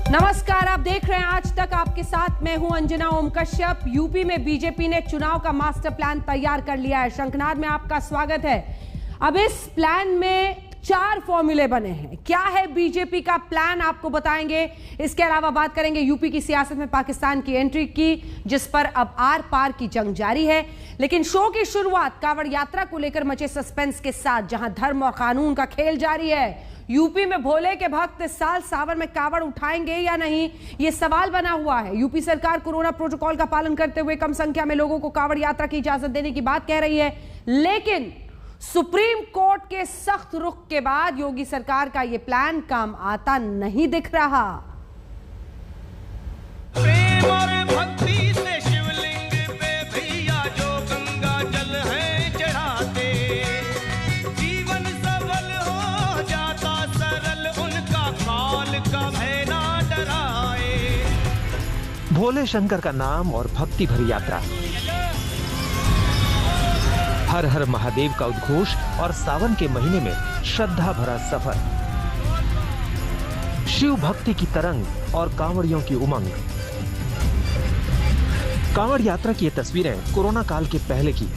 नमस्कार, आप देख रहे हैं आज तक। आपके साथ मैं हूं अंजना ओम कश्यप। यूपी में बीजेपी ने चुनाव का मास्टर प्लान तैयार कर लिया है। शंखनाद में आपका स्वागत है। अब इस प्लान में 4 फॉर्मूले बने हैं। क्या है बीजेपी का प्लान, आपको बताएंगे। इसके अलावा बात करेंगे यूपी की सियासत में पाकिस्तान की एंट्री की, जिस पर अब आर पार की जंग जारी है। लेकिन शो की शुरुआत कांवड़ यात्रा को लेकर मचे सस्पेंस के साथ, जहां धर्म और कानून का खेल जारी है। यूपी में भोले के भक्त इस साल सावन में कांवड़ उठाएंगे या नहीं, यह सवाल बना हुआ है। यूपी सरकार कोरोना प्रोटोकॉल का पालन करते हुए कम संख्या में लोगों को कांवड़ यात्रा की इजाजत देने की बात कह रही है, लेकिन सुप्रीम कोर्ट के सख्त रुख के बाद योगी सरकार का यह प्लान काम आता नहीं दिख रहा। प्रेम और भक्ति से शिवलिंग पे भैया जो गंगा जल है चढ़ाते, जीवन सफल हो जाता सरल, उनका काल का भय ना डराए। भोले शंकर का नाम और भक्ति भरी यात्रा, हर हर महादेव का उद्घोष और सावन के महीने में श्रद्धा भरा सफर, शिव भक्ति की तरंग और कांवड़ियों की उमंग। कांवड़ यात्रा की ये तस्वीरें कोरोना काल के पहले की,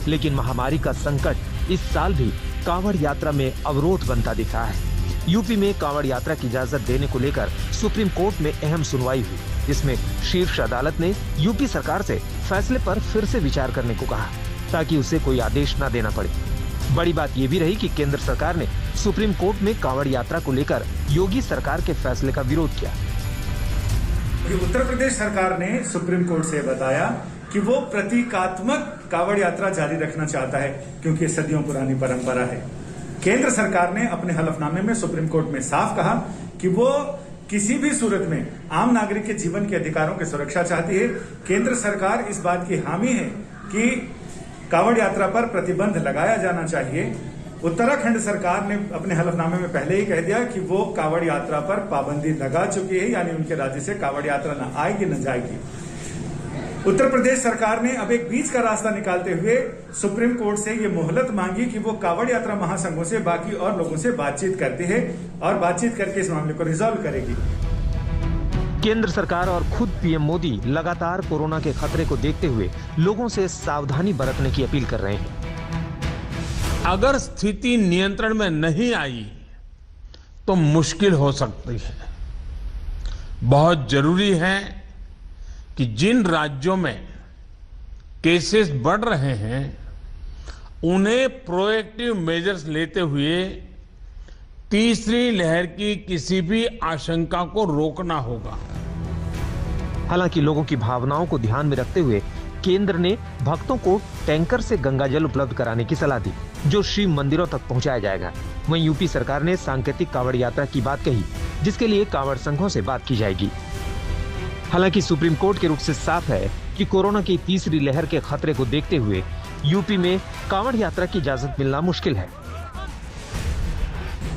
लेकिन महामारी का संकट इस साल भी कांवड़ यात्रा में अवरोध बनता दिख रहा है। यूपी में कांवड़ यात्रा की इजाजत देने को लेकर सुप्रीम कोर्ट में अहम सुनवाई हुई, जिसमें शीर्ष अदालत ने यूपी सरकार से फैसले पर फिर से विचार करने को कहा, ताकि उसे कोई आदेश न देना पड़े। बड़ी बात यह भी रही कि केंद्र सरकार ने सुप्रीम कोर्ट में कांवड़ यात्रा को लेकर योगी सरकार के फैसले का विरोध किया। उत्तर प्रदेश सरकार ने सुप्रीम कोर्ट से बताया कि वो प्रतीकात्मक कांवड़ यात्रा जारी रखना चाहता है, क्योंकि ये सदियों पुरानी परंपरा है। केंद्र सरकार ने अपने हलफनामे में सुप्रीम कोर्ट में साफ कहा कि वो किसी भी सूरत में आम नागरिक के जीवन के अधिकारों की सुरक्षा चाहती है। केंद्र सरकार इस बात की हामी है कि कांवड़ यात्रा पर प्रतिबंध लगाया जाना चाहिए। उत्तराखंड सरकार ने अपने हलफनामे में पहले ही कह दिया कि वो कांवड़ यात्रा पर पाबंदी लगा चुकी है, यानी उनके राज्य से कांवड़ यात्रा न आएगी न जाएगी। उत्तर प्रदेश सरकार ने अब एक बीच का रास्ता निकालते हुए सुप्रीम कोर्ट से ये मोहलत मांगी कि वो कांवड़ यात्रा महासंघों से बाकी और लोगों से बातचीत करती है और बातचीत करके इस मामले को रिजॉल्व करेगी। केंद्र सरकार और खुद पीएम मोदी लगातार कोरोना के खतरे को देखते हुए लोगों से सावधानी बरतने की अपील कर रहे हैं। अगर स्थिति नियंत्रण में नहीं आई तो मुश्किल हो सकती है। बहुत जरूरी है कि जिन राज्यों में केसेस बढ़ रहे हैं उन्हें प्रोएक्टिव मेजर्स लेते हुए तीसरी लहर की किसी भी आशंका को रोकना होगा। हालांकि लोगों की भावनाओं को ध्यान में रखते हुए केंद्र ने भक्तों को टैंकर से गंगा जल उपलब्ध कराने की सलाह दी, जो शिव मंदिरों तक पहुंचाया जाएगा। वहीं यूपी सरकार ने सांकेतिक कांवड़ यात्रा की बात कही, जिसके लिए कांवड़ संघों से बात की जाएगी। हालांकि सुप्रीम कोर्ट के रुख से साफ है कि कोरोना की तीसरी लहर के खतरे को देखते हुए यूपी में कांवड़ यात्रा की इजाजत मिलना मुश्किल है।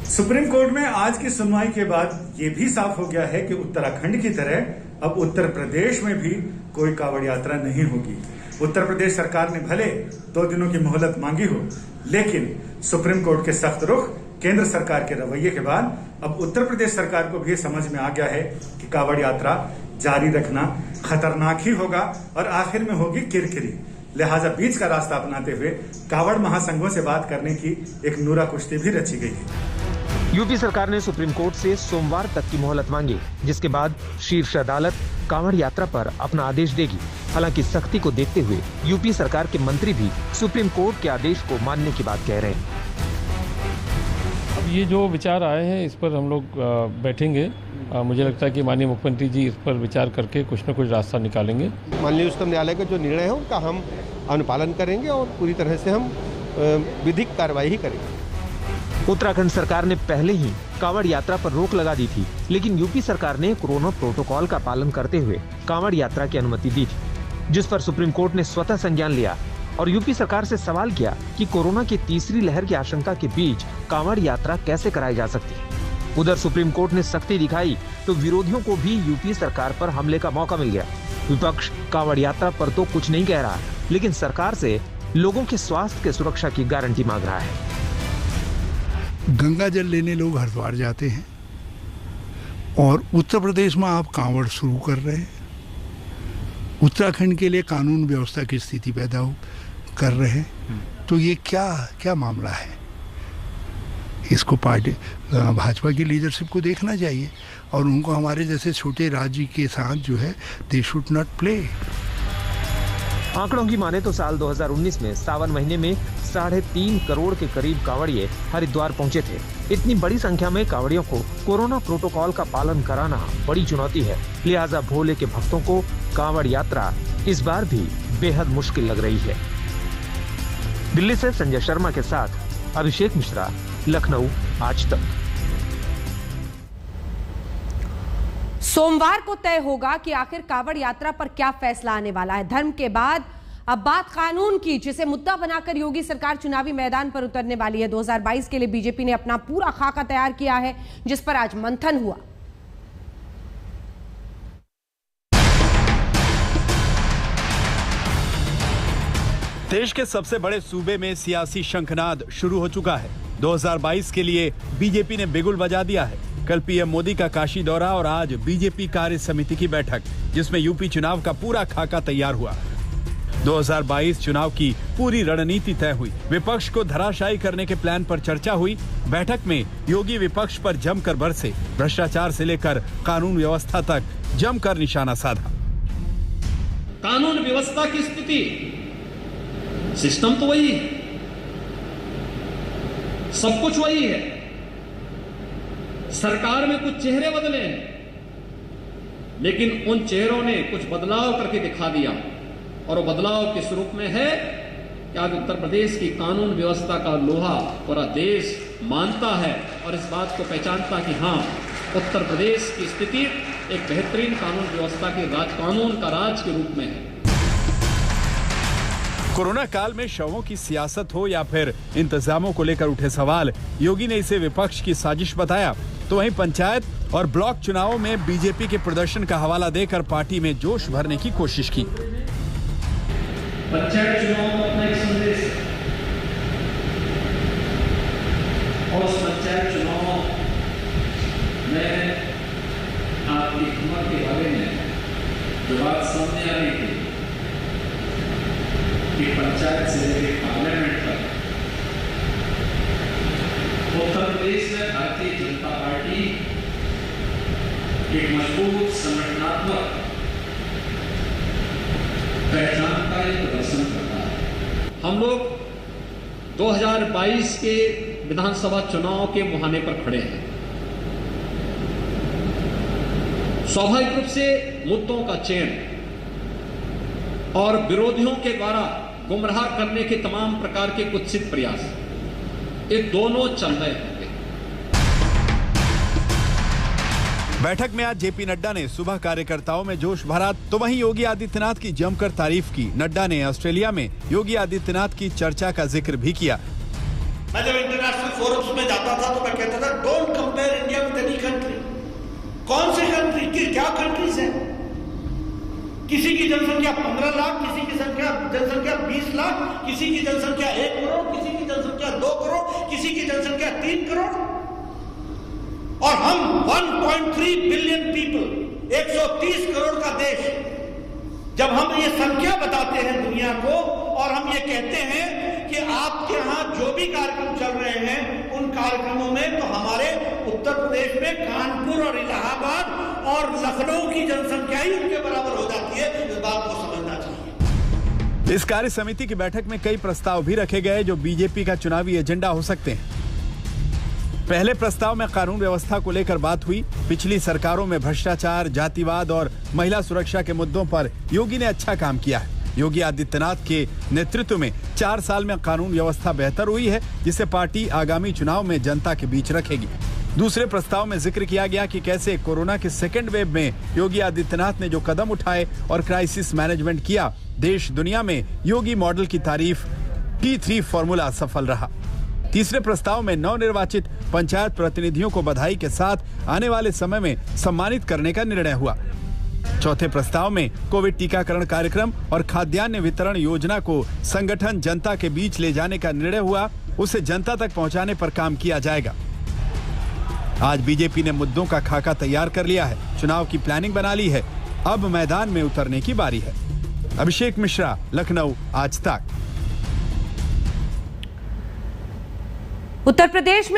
सुप्रीम कोर्ट में आज की सुनवाई के बाद ये भी साफ हो गया है कि उत्तराखंड की तरह अब उत्तर प्रदेश में भी कोई कांवड़ यात्रा नहीं होगी। उत्तर प्रदेश सरकार ने भले 2 दिनों की मोहलत मांगी हो, लेकिन सुप्रीम कोर्ट के सख्त रुख, केंद्र सरकार के रवैये के बाद अब उत्तर प्रदेश सरकार को भी समझ में आ गया है कि कांवड़ यात्रा जारी रखना खतरनाक ही होगा और आखिर में होगी किरकिरी। लिहाजा बीच का रास्ता अपनाते हुए कांवड़ महासंघों से बात करने की एक नूरा कुश्ती भी रची गई है। यूपी सरकार ने सुप्रीम कोर्ट से सोमवार तक की मोहलत मांगी, जिसके बाद शीर्ष अदालत कांवड़ यात्रा पर अपना आदेश देगी। हालांकि सख्ती को देखते हुए यूपी सरकार के मंत्री भी सुप्रीम कोर्ट के आदेश को मानने की बात कह रहे हैं। अब ये जो विचार आए हैं इस पर हम लोग बैठेंगे। मुझे लगता है कि माननीय मुख्यमंत्री जी इस पर विचार करके कुछ न कुछ रास्ता निकालेंगे। माननीय उच्चतम न्यायालय का जो निर्णय है उनका हम अनुपालन करेंगे और पूरी तरह से हम विधिक कार्रवाई ही करेंगे। उत्तराखंड सरकार ने पहले ही कांवड़ यात्रा पर रोक लगा दी थी, लेकिन यूपी सरकार ने कोरोना प्रोटोकॉल का पालन करते हुए कांवड़ यात्रा की अनुमति दी थी, जिस पर सुप्रीम कोर्ट ने स्वतः संज्ञान लिया और यूपी सरकार से सवाल किया कि कोरोना की तीसरी लहर की आशंका के बीच कांवड़ यात्रा कैसे कराई जा सकती है। उधर सुप्रीम कोर्ट ने सख्ती दिखाई तो विरोधियों को भी यूपी सरकार पर हमले का मौका मिल गया। विपक्ष कांवड़ यात्रा पर तो कुछ नहीं कह रहा, लेकिन सरकार से लोगों के स्वास्थ्य की सुरक्षा की गारंटी मांग रहा है। गंगा जल लेने लोग हरिद्वार जाते हैं, और उत्तर प्रदेश में आप कांवड़ शुरू कर रहे हैं, उत्तराखंड के लिए कानून व्यवस्था की स्थिति पैदा कर रहे हैं, तो ये क्या मामला है? इसको पार्टी भाजपा की लीडरशिप को देखना चाहिए और उनको हमारे जैसे छोटे राज्य के साथ जो है दे शुड नॉट प्ले। आंकड़ों की माने तो साल 2019 में सावन महीने में 3.5 करोड़ के करीब कांवड़िए हरिद्वार पहुंचे थे। इतनी बड़ी संख्या में कांवड़ियों को कोरोना प्रोटोकॉल का पालन कराना बड़ी चुनौती है, लिहाजा भोले के भक्तों को कांवड़ यात्रा इस बार भी बेहद मुश्किल लग रही है। दिल्ली से संजय शर्मा के साथ अभिषेक मिश्रा, लखनऊ, आज तक। सोमवार को तय होगा कि आखिर कांवड़ यात्रा पर क्या फैसला आने वाला है। धर्म के बाद अब बात कानून की, जिसे मुद्दा बनाकर योगी सरकार चुनावी मैदान पर उतरने वाली है। 2022 के लिए बीजेपी ने अपना पूरा खाका तैयार किया है, जिस पर आज मंथन हुआ। देश के सबसे बड़े सूबे में सियासी शंखनाद शुरू हो चुका है। 2022 के लिए बीजेपी ने बिगुल बजा दिया है। कल पीएम मोदी का काशी दौरा और आज बीजेपी कार्य समिति की बैठक, जिसमें यूपी चुनाव का पूरा खाका तैयार हुआ। 2022 चुनाव की पूरी रणनीति तय हुई। विपक्ष को धराशायी करने के प्लान पर चर्चा हुई। बैठक में योगी विपक्ष पर जमकर बरसे। भ्रष्टाचार से लेकर कानून व्यवस्था तक जमकर निशाना साधा। कानून व्यवस्था की स्थिति, सिस्टम तो वही है, सब कुछ वही है। सरकार में कुछ चेहरे बदले हैं, लेकिन उन चेहरों ने कुछ बदलाव करके दिखा दिया, और वो बदलाव किस रूप में है कि आज उत्तर प्रदेश की कानून व्यवस्था का लोहा पूरा देश मानता है और इस बात को पहचानता कि हाँ, उत्तर प्रदेश की स्थिति एक बेहतरीन कानून व्यवस्था के कानून का राज के रूप में है। कोरोना काल में शवों की सियासत हो या फिर इंतजामों को लेकर उठे सवाल, योगी ने इसे विपक्ष की साजिश बताया। तो वहीं पंचायत और ब्लॉक चुनावों में बीजेपी के प्रदर्शन का हवाला देकर पार्टी में जोश भरने की कोशिश की। पंचायत चुनाव में अपना एक संदेश है, और उस पंचायत चुनाव में आपकी हिम्मत के बारे में जो बात सामने आ रही थी कि पंचायत से लेकर पार्लियामेंट तक उत्तर प्रदेश में भारतीय जनता पार्टी एक मजबूत संगठनात्मक पहचान का एक प्रदर्शन करता है। हम लोग 2022 के विधानसभा चुनाव के मुहाने पर खड़े हैं। स्वाभाविक रूप से मुद्दों का चयन और विरोधियों के द्वारा गुमराह करने के तमाम प्रकार के कुत्सित प्रयास, ये दोनों चल रहे होंगे। बैठक में आज जेपी नड्डा ने सुबह कार्यकर्ताओं में जोश भरा, तो वहीं योगी आदित्यनाथ की जमकर तारीफ की। नड्डा ने ऑस्ट्रेलिया में योगी आदित्यनाथ की चर्चा का जिक्र भी किया। मैं जब इंटरनेशनल फोरम्स में जाता था तो मैं कहता था, don't compare India with any country. कौन सी कंट्री की क्या कंट्रीज हैं? किसी की जनसंख्या 15 लाख, किसी की जनसंख्या 20 लाख, किसी की जनसंख्या 1 करोड़, किसी की जनसंख्या 2 करोड़, किसी की जनसंख्या 3 करोड़, और हम 1.3 बिलियन पीपल, 130 करोड़ का देश। जब हम ये संख्या बताते हैं दुनिया को और हम ये कहते हैं कि आपके यहां जो भी कार्यक्रम चल रहे हैं उन कार्यक्रमों में तो हमारे उत्तर प्रदेश में कानपुर और इलाहाबाद और लखनऊ की जनसंख्या ही उनके बराबर हो जाती है। इस बात को समझना चाहिए। इस कार्य समिति की बैठक में कई प्रस्ताव भी रखे गए जो बीजेपी का चुनावी एजेंडा हो सकते हैं। पहले प्रस्ताव में कानून व्यवस्था को लेकर बात हुई। पिछली सरकारों में भ्रष्टाचार, जातिवाद और महिला सुरक्षा के मुद्दों पर योगी ने अच्छा काम किया है। योगी आदित्यनाथ के नेतृत्व में 4 साल में कानून व्यवस्था बेहतर हुई है, जिसे पार्टी आगामी चुनाव में जनता के बीच रखेगी। दूसरे प्रस्ताव में जिक्र किया गया कि कैसे कोरोना के सेकेंड वेव में योगी आदित्यनाथ ने जो कदम उठाए और क्राइसिस मैनेजमेंट किया, देश दुनिया में योगी मॉडल की तारीफ T3 फॉर्मूला सफल रहा। तीसरे प्रस्ताव में नवनिर्वाचित पंचायत प्रतिनिधियों को बधाई के साथ आने वाले समय में सम्मानित करने का निर्णय हुआ। चौथे प्रस्ताव में कोविड टीकाकरण कार्यक्रम और खाद्यान्न वितरण योजना को संगठन जनता के बीच ले जाने का निर्णय हुआ। उसे जनता तक पहुंचाने पर काम किया जाएगा। आज बीजेपी ने मुद्दों का खाका तैयार कर लिया है, चुनाव की प्लानिंग बना ली है, अब मैदान में उतरने की बारी है। अभिषेक मिश्रा, लखनऊ, आज तक। उत्तर प्रदेश में